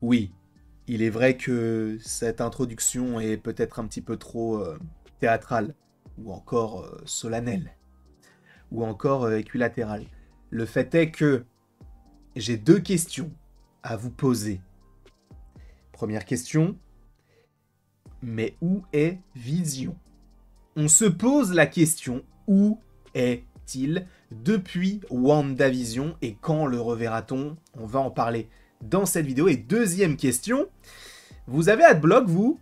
Oui, il est vrai que cette introduction est peut-être un petit peu trop théâtrale, ou encore solennelle, ou encore équilatérale. Le fait est que j'ai deux questions à vous poser. Première question, mais où est Vision? On se pose la question, où est-il depuis WandaVision et quand le reverra-t-on? On va en parler dans cette vidéo. Et deuxième question, vous avez Adblock, vous?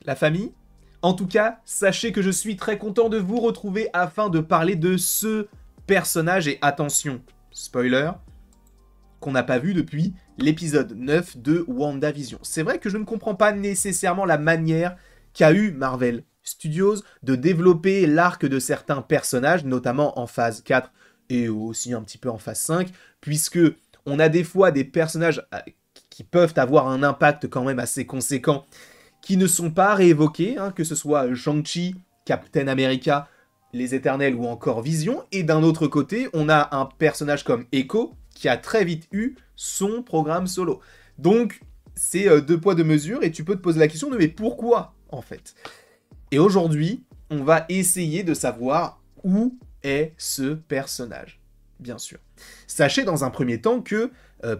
La famille? En tout cas, sachez que je suis très content de vous retrouver afin de parler de ce personnage. Et attention, spoiler, qu'on n'a pas vu depuis l'épisode 9 de WandaVision. C'est vrai que je ne comprends pas nécessairement la manière qu'a eu Marvel Studios de développer l'arc de certains personnages, notamment en phase 4 et aussi un petit peu en phase 5, puisque on a des fois des personnages qui peuvent avoir un impact quand même assez conséquent qui ne sont pas réévoqués, hein, que ce soit Shang-Chi, Captain America, les Éternels ou encore Vision, et d'un autre côté, on a un personnage comme Echo qui a très vite eu son programme solo. Donc, c'est deux poids deux mesures, et tu peux te poser la question de mais pourquoi, en fait? Et aujourd'hui, on va essayer de savoir où est ce personnage, bien sûr. Sachez dans un premier temps que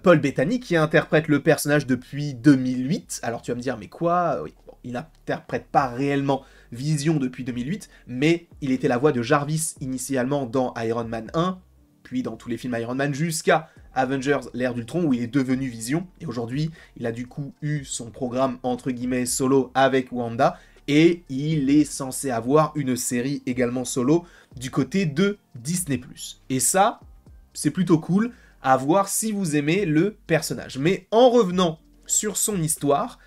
Paul Bettany, qui interprète le personnage depuis 2008, alors tu vas me dire, mais quoi? Oui, bon, il n'interprète pas réellement Vision depuis 2008, mais il était la voix de Jarvis initialement dans Iron Man 1, puis dans tous les films Iron Man, jusqu'à Avengers, l'ère d'Ultron, où il est devenu Vision, et aujourd'hui, il a du coup eu son programme, entre guillemets, solo avec Wanda, et il est censé avoir une série également solo du côté de Disney+. Et ça, c'est plutôt cool à voir si vous aimez le personnage. Mais en revenant sur son histoire,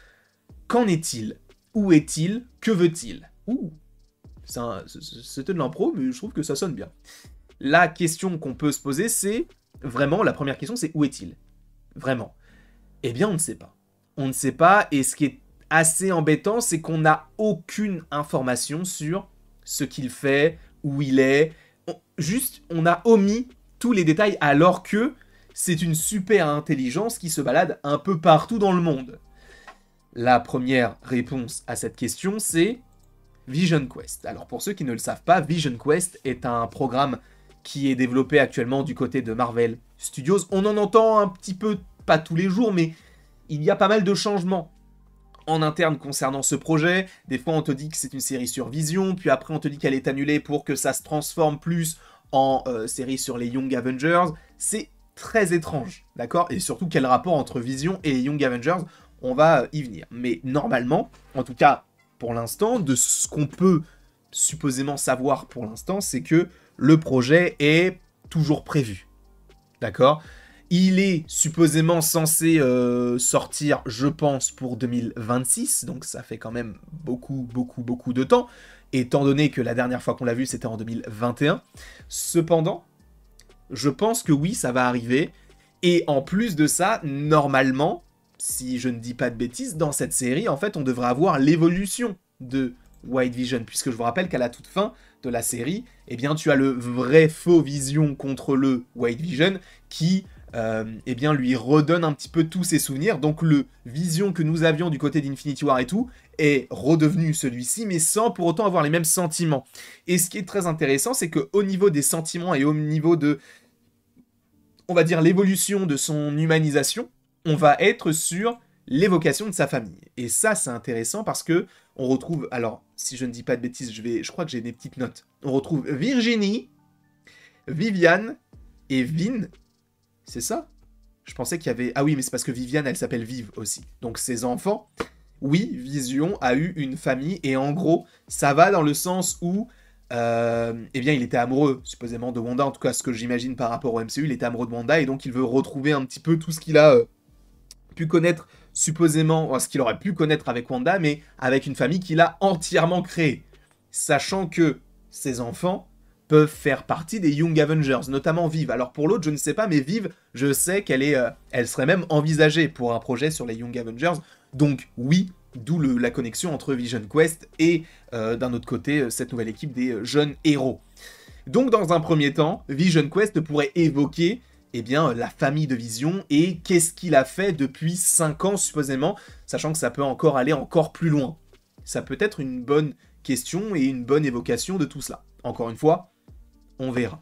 qu'en est-il? Où est-il? Que veut-il? Ouh, c'était de l'impro, mais je trouve que ça sonne bien. La question qu'on peut se poser, c'est vraiment, la première question, c'est où est-il? Vraiment. Eh bien, on ne sait pas. On ne sait pas, et ce qui est assez embêtant, c'est qu'on n'a aucune information sur ce qu'il fait, où il est. Juste, on a omis tous les détails alors que c'est une super intelligence qui se balade un peu partout dans le monde. La première réponse à cette question, c'est Vision Quest. Alors pour ceux qui ne le savent pas, Vision Quest est un programme qui est développé actuellement du côté de Marvel Studios. On en entend un petit peu, pas tous les jours, mais il y a pas mal de changements en interne concernant ce projet. Des fois, on te dit que c'est une série sur Vision, puis après, on te dit qu'elle est annulée pour que ça se transforme plus en série sur les Young Avengers. C'est très étrange, d'accord? Et surtout, quel rapport entre Vision et Young Avengers? On va y venir. Mais normalement, en tout cas, pour l'instant, de ce qu'on peut supposément savoir pour l'instant, c'est que le projet est toujours prévu, d'accord? Il est supposément censé sortir, je pense, pour 2026, donc ça fait quand même beaucoup de temps, étant donné que la dernière fois qu'on l'a vu, c'était en 2021. Cependant, je pense que oui, ça va arriver, et en plus de ça, normalement, si je ne dis pas de bêtises, dans cette série, en fait, on devrait avoir l'évolution de White Vision, puisque je vous rappelle qu'à la toute fin de la série, eh bien, tu as le vrai faux Vision contre le White Vision qui eh bien, lui redonne un petit peu tous ses souvenirs. Donc le Vision que nous avions du côté d'Infinity War et tout est redevenu celui-ci, mais sans pour autant avoir les mêmes sentiments. Et ce qui est très intéressant, c'est qu'au niveau des sentiments et au niveau de, on va dire, l'évolution de son humanisation, on va être sur l'évocation de sa famille. Et ça, c'est intéressant parce que on retrouve, alors, si je ne dis pas de bêtises, je crois que j'ai des petites notes. On retrouve Virginie, Viviane et Vin. C'est ça? Je pensais qu'il y avait... Ah oui, mais c'est parce que Viviane, elle s'appelle Vive aussi. Donc ses enfants, oui, Vision a eu une famille, et en gros, ça va dans le sens où, eh bien, il était amoureux, supposément, de Wanda, en tout cas, ce que j'imagine par rapport au MCU, il était amoureux de Wanda, et donc il veut retrouver un petit peu tout ce qu'il a pu connaître, supposément, enfin, ce qu'il aurait pu connaître avec Wanda, mais avec une famille qu'il a entièrement créée. Sachant que ses enfants peuvent faire partie des Young Avengers, notamment Vive. Alors pour l'autre, je ne sais pas, mais Vive, je sais qu'elle est, elle serait même envisagée pour un projet sur les Young Avengers. Donc oui, d'où la connexion entre Vision Quest et d'un autre côté cette nouvelle équipe des jeunes héros. Donc dans un premier temps, Vision Quest pourrait évoquer eh bien, la famille de Vision et qu'est-ce qu'il a fait depuis 5 ans supposément, sachant que ça peut encore aller encore plus loin. Ça peut être une bonne question et une bonne évocation de tout cela. Encore une fois, on verra.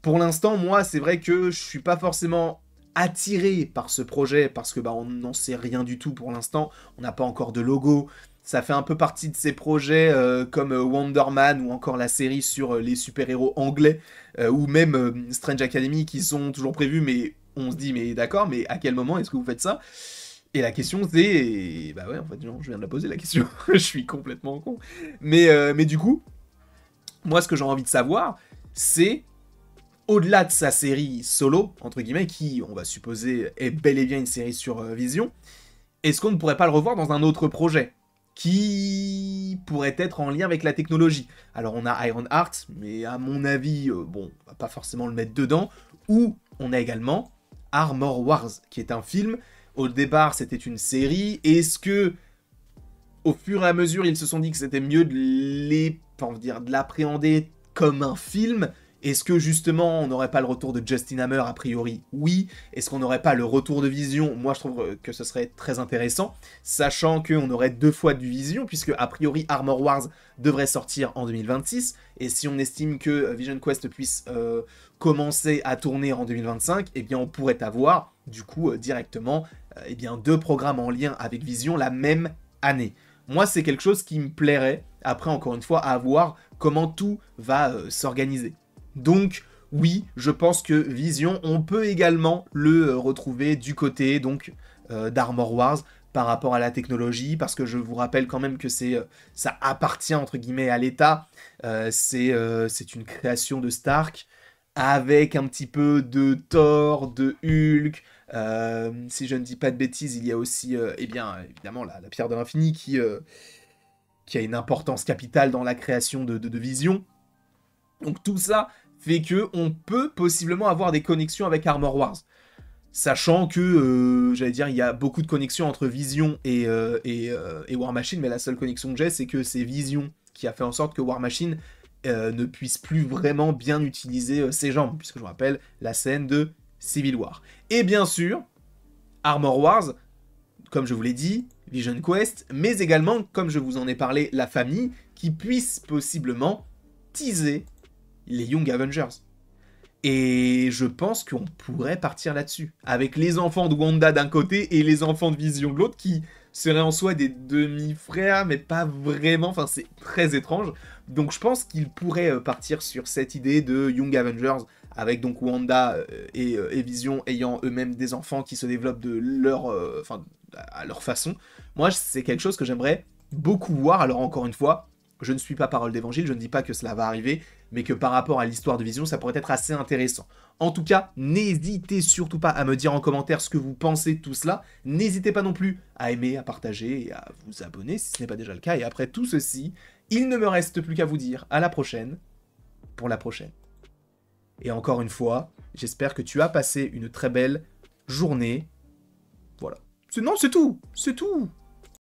Pour l'instant, moi, c'est vrai que je suis pas forcément attiré par ce projet parce que on n'en sait rien du tout pour l'instant. On n'a pas encore de logo. Ça fait un peu partie de ces projets comme Wonder Man ou encore la série sur les super-héros anglais ou même Strange Academy qui sont toujours prévus, mais on se dit mais d'accord, mais à quel moment est-ce que vous faites ça? Et la question c'est... Bah ouais, en fait, non, je viens de la poser la question. Je suis complètement con. Mais du coup, moi ce que j'ai envie de savoir, c'est au-delà de sa série solo, entre guillemets, qui, on va supposer, est bel et bien une série sur Vision, est-ce qu'on ne pourrait pas le revoir dans un autre projet qui pourrait être en lien avec la technologie? Alors on a Ironheart, mais à mon avis, bon, on va pas forcément le mettre dedans, ou on a également Armor Wars, qui est un film. Au départ, c'était une série. Est-ce que, au fur et à mesure, ils se sont dit que c'était mieux de l'appréhender comme un film? Est-ce que justement on n'aurait pas le retour de Justin Hammer? A priori oui. Est-ce qu'on n'aurait pas le retour de Vision? Moi je trouve que ce serait très intéressant, sachant qu'on aurait 2 fois du Vision, puisque a priori Armor Wars devrait sortir en 2026, et si on estime que Vision Quest puisse commencer à tourner en 2025, eh bien on pourrait avoir du coup directement 2 programmes en lien avec Vision la même année. Moi c'est quelque chose qui me plairait, après encore une fois à voir comment tout va s'organiser. Donc oui, je pense que Vision, on peut également le retrouver du côté donc d'Armor Wars par rapport à la technologie, parce que je vous rappelle quand même que ça appartient entre guillemets à l'État, c'est une création de Stark, avec un petit peu de Thor, de Hulk, si je ne dis pas de bêtises, il y a aussi évidemment la pierre de l'infini qui a une importance capitale dans la création de Vision. Donc tout ça fait que on peut possiblement avoir des connexions avec Armor Wars. Sachant que, j'allais dire, il y a beaucoup de connexions entre Vision et War Machine, mais la seule connexion que j'ai, c'est que c'est Vision qui a fait en sorte que War Machine ne puisse plus vraiment bien utiliser ses jambes, puisque je vous rappelle la scène de Civil War. Et bien sûr, Armor Wars, comme je vous l'ai dit, Vision Quest, mais également, comme je vous en ai parlé, la famille, qui puisse possiblement teaser les Young Avengers. Et je pense qu'on pourrait partir là-dessus, avec les enfants de Wanda d'un côté et les enfants de Vision de l'autre, qui seraient en soi des demi-frères, mais pas vraiment, enfin c'est très étrange. Donc je pense qu'ils pourraient partir sur cette idée de Young Avengers, avec donc Wanda et Vision ayant eux-mêmes des enfants qui se développent de leur, à leur façon. Moi c'est quelque chose que j'aimerais beaucoup voir, alors encore une fois, je ne suis pas parole d'évangile, je ne dis pas que cela va arriver, mais que par rapport à l'histoire de Vision, ça pourrait être assez intéressant. En tout cas, n'hésitez surtout pas à me dire en commentaire ce que vous pensez de tout cela. N'hésitez pas non plus à aimer, à partager et à vous abonner si ce n'est pas déjà le cas. Et après tout ceci, il ne me reste plus qu'à vous dire à la prochaine, pour la prochaine. Et encore une fois, j'espère que tu as passé une très belle journée. Voilà. Non, c'est tout. C'est tout.